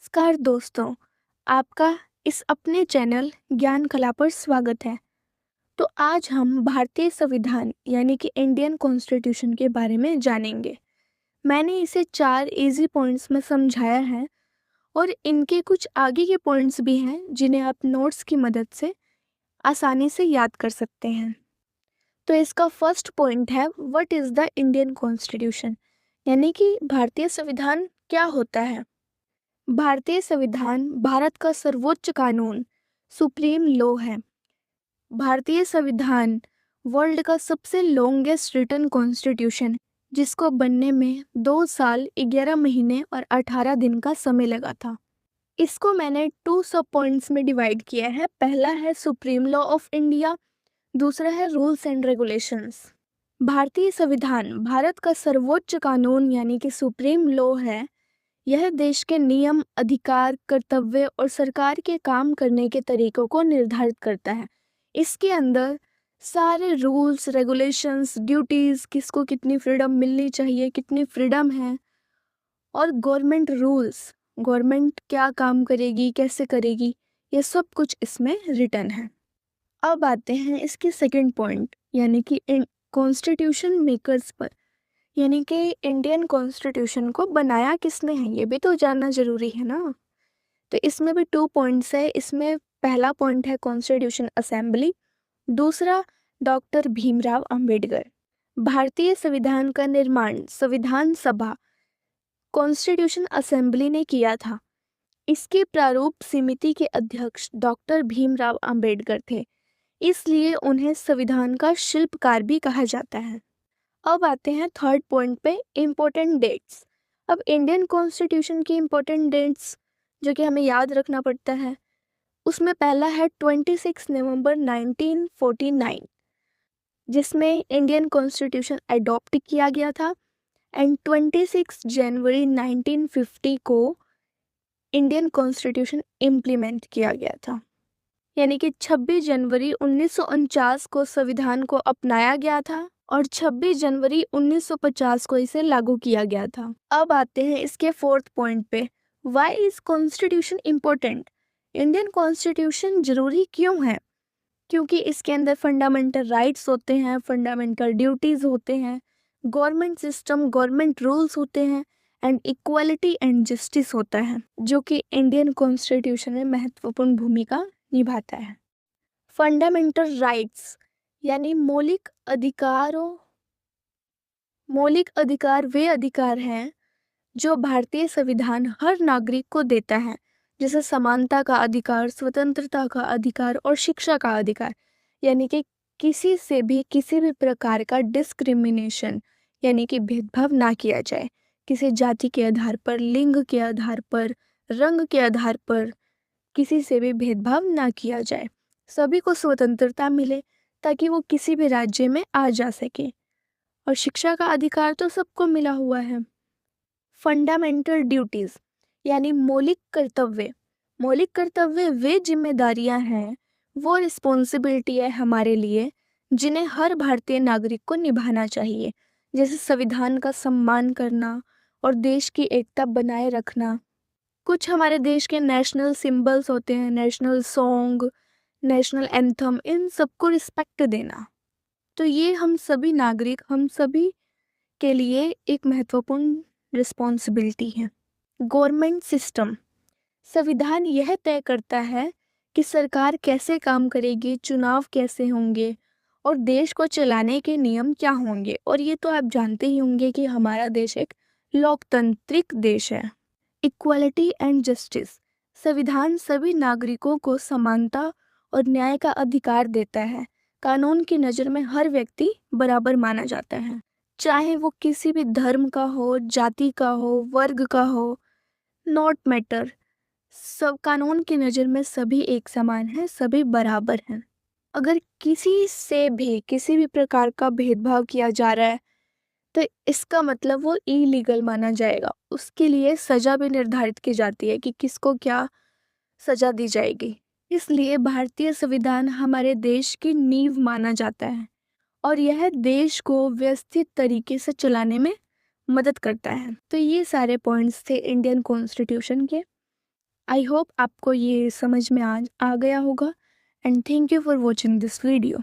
नमस्कार दोस्तों, आपका इस अपने चैनल ज्ञान कला पर स्वागत है। तो आज हम भारतीय संविधान यानी कि इंडियन कॉन्स्टिट्यूशन के बारे में जानेंगे। मैंने इसे 4 इजी पॉइंट्स में समझाया है और इनके कुछ आगे के पॉइंट्स भी हैं जिन्हें आप नोट्स की मदद से आसानी से याद कर सकते हैं। तो इसका फर्स्ट पॉइंट है what is the Indian constitution, यानी कि भारतीय संविधान क्या होता है। भारतीय संविधान भारत का सर्वोच्च कानून सुप्रीम लॉ है। भारतीय संविधान वर्ल्ड का सबसे लॉन्गेस्ट रिटन कॉन्स्टिट्यूशन जिसको बनने में 2 साल 11 महीने और 18 दिन का समय लगा था। इसको मैंने 2 सब पॉइंट्स में डिवाइड किया है। पहला है सुप्रीम लॉ ऑफ इंडिया, दूसरा है रूल्स एंड रेगुलेशंस। भारतीय संविधान भारत का सर्वोच्च कानून यानी कि सुप्रीम लॉ है। यह देश के नियम, अधिकार, कर्तव्य और सरकार के काम करने के तरीकों को निर्धारित करता है। इसके अंदर सारे रूल्स, रेगुलेशंस, ड्यूटीज़, किसको कितनी फ्रीडम मिलनी चाहिए, कितनी फ्रीडम है, और गवर्नमेंट रूल्स, गवर्नमेंट क्या काम करेगी, कैसे करेगी, ये सब कुछ इसमें रिटन है। अब आते हैं इसके सेकंड पॉइंट यानी कि कॉन्स्टिट्यूशन मेकर्स पर, यानी कि इंडियन कॉन्स्टिट्यूशन को बनाया किसने है, ये भी तो जानना ज़रूरी है ना। तो इसमें भी 2 पॉइंट्स है। इसमें पहला पॉइंट है कॉन्स्टिट्यूशन असेंबली, दूसरा डॉक्टर भीमराव अंबेडकर। भारतीय संविधान का निर्माण संविधान सभा कॉन्स्टिट्यूशन असेंबली ने किया था। इसके प्रारूप समिति के अध्यक्ष डॉक्टर भीमराव अंबेडकर थे, इसलिए उन्हें संविधान का शिल्पकार भी कहा जाता है। अब आते हैं थर्ड पॉइंट पे, इम्पोर्टेंट डेट्स। अब इंडियन कॉन्स्टिट्यूशन की इम्पोर्टेंट डेट्स जो कि हमें याद रखना पड़ता है, उसमें पहला है 26 नवंबर 1949 जिसमें इंडियन कॉन्स्टिट्यूशन अडॉप्ट किया गया था, एंड 26 जनवरी 1950 को इंडियन कॉन्स्टिट्यूशन इम्प्लीमेंट किया गया था। यानी कि 26 जनवरी 1949 को संविधान को अपनाया गया था और 26 जनवरी 1950 को इसे लागू किया गया था। अब आते हैं इसके फोर्थ पॉइंट पे, why is constitution important. Indian constitution जरूरी क्यों है? क्योंकि इसके अंदर फंडामेंटल राइट्स होते हैं, फंडामेंटल ड्यूटीज़ होते हैं, गवर्नमेंट सिस्टम, गवर्नमेंट रूल्स होते हैं, एंड इक्वालिटी एंड जस्टिस होता है, जो कि इंडियन कॉन्स्टिट्यूशन में महत्वपूर्ण भूमिका निभाता है। फंडामेंटल राइट्स यानी मौलिक अधिकार वे अधिकार हैं जो भारतीय संविधान हर नागरिक को देता है, जैसे समानता का अधिकार, स्वतंत्रता का अधिकार और शिक्षा का अधिकार। यानी कि किसी से भी किसी भी प्रकार का डिस्क्रिमिनेशन यानी कि भेदभाव ना किया जाए, किसी जाति के आधार पर, लिंग के आधार पर, रंग के आधार पर किसी से भी भेदभाव ना किया जाए। सभी को स्वतंत्रता मिले ताकि वो किसी भी राज्य में आ जा सके, और शिक्षा का अधिकार तो सबको मिला हुआ है। फंडामेंटल ड्यूटीज़ यानी मौलिक कर्तव्य वे जिम्मेदारियां हैं, वो रिस्पॉन्सिबिलिटी है हमारे लिए जिन्हें हर भारतीय नागरिक को निभाना चाहिए, जैसे संविधान का सम्मान करना और देश की एकता बनाए रखना। कुछ हमारे देश के नेशनल सिंबल्स होते हैं, नेशनल सॉन्ग, नेशनल एंथम, इन सबको रिस्पेक्ट देना। तो ये हम सभी नागरिक, हम सभी के लिए एक महत्वपूर्ण रिस्पॉन्सिबिलिटी है। गवर्नमेंट सिस्टम, संविधान यह तय करता है कि सरकार कैसे काम करेगी, चुनाव कैसे होंगे और देश को चलाने के नियम क्या होंगे। और ये तो आप जानते ही होंगे कि हमारा देश एक लोकतांत्रिक देश है। इक्वालिटी एंड जस्टिस, संविधान सभी नागरिकों को समानता और न्याय का अधिकार देता है। कानून की नज़र में हर व्यक्ति बराबर माना जाता है, चाहे वो किसी भी धर्म का हो, जाति का हो, वर्ग का हो, नॉट मैटर। सब कानून की नज़र में सभी एक समान हैं, सभी बराबर हैं। अगर किसी से भी किसी भी प्रकार का भेदभाव किया जा रहा है तो इसका मतलब वो इलीगल माना जाएगा। उसके लिए सज़ा भी निर्धारित की जाती है कि किसको क्या सज़ा दी जाएगी। इसलिए भारतीय संविधान हमारे देश की नींव माना जाता है और यह देश को व्यवस्थित तरीके से चलाने में मदद करता है। तो ये सारे पॉइंट्स थे इंडियन कॉन्स्टिट्यूशन के। आई होप आपको ये समझ में आ गया होगा and thank you for watching this video.